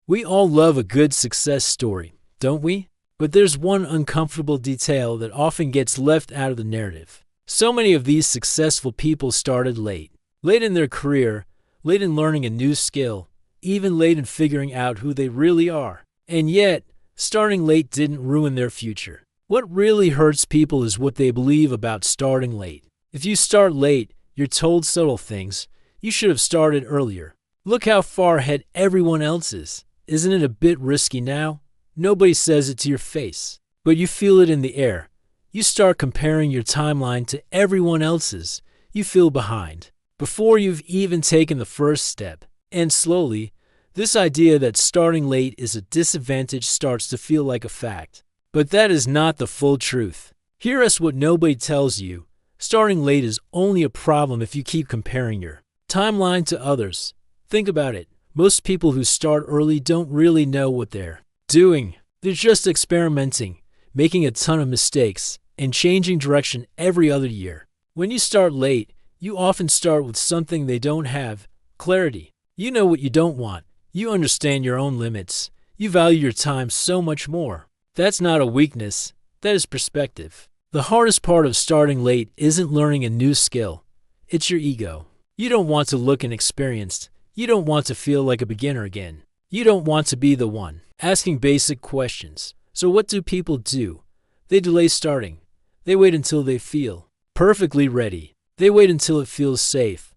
We all love a good success story, don't we? But there's one uncomfortable detail that often gets left out of the narrative. So many of these successful people started late. Late in their career, late in learning a new skill, even late in figuring out who they really are. And yet, starting late didn't ruin their future. What really hurts people is what they believe about starting late. If you start late, you're told subtle things. You should have started earlier. Look how far ahead everyone else is. Isn't it a bit risky now? Nobody says it to your face, but you feel it in the air. You start comparing your timeline to everyone else's. You feel behind before you've even taken the first step. And slowly, this idea that starting late is a disadvantage starts to feel like a fact. But that is not the full truth. Hear us what nobody tells you. Starting late is only a problem if you keep comparing your timeline to others. Think about it. Most people who start early don't really know what they're doing. They're just experimenting, making a ton of mistakes, and changing direction every other year. When you start late, you often start with something they don't have: clarity. You know what you don't want. You understand your own limits. You value your time so much more. That's not a weakness. That is perspective. The hardest part of starting late isn't learning a new skill. It's your ego. You don't want to look inexperienced. You don't want to feel like a beginner again. You don't want to be the one asking basic questions. So what do people do? They delay starting. They wait until they feel perfectly ready. They wait until it feels safe.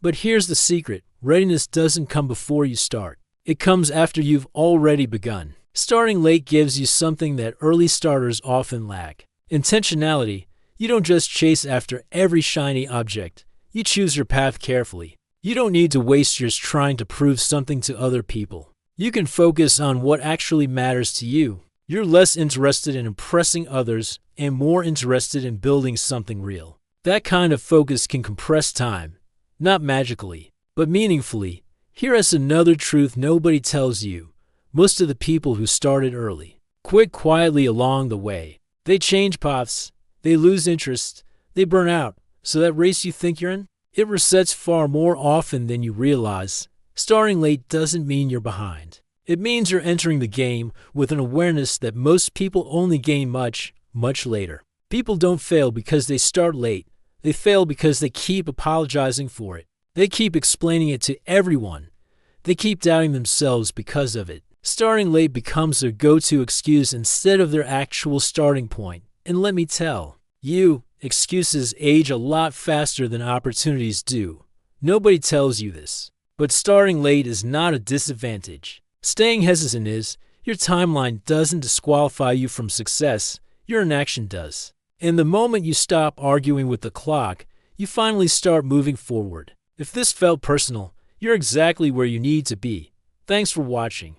But here's the secret. Readiness doesn't come before you start. It comes after you've already begun. Starting late gives you something that early starters often lack: intentionality. You don't just chase after every shiny object. You choose your path carefully. You don't need to waste years trying to prove something to other people. You can focus on what actually matters to you. You're less interested in impressing others and more interested in building something real. That kind of focus can compress time, not magically, but meaningfully. Here is another truth nobody tells you. Most of the people who started early quit quietly along the way. They change paths, they lose interest, they burn out. So that race you think you're in, it resets far more often than you realize. Starting late doesn't mean you're behind. It means you're entering the game with an awareness that most people only gain much, much later. People don't fail because they start late. They fail because they keep apologizing for it. They keep explaining it to everyone. They keep doubting themselves because of it. Starting late becomes their go-to excuse instead of their actual starting point. And let me tell you, excuses age a lot faster than opportunities do. Nobody tells you this. But starting late is not a disadvantage. Staying hesitant is. Your timeline doesn't disqualify you from success. Your inaction does. And the moment you stop arguing with the clock, you finally start moving forward. If this felt personal, you're exactly where you need to be. Thanks for watching.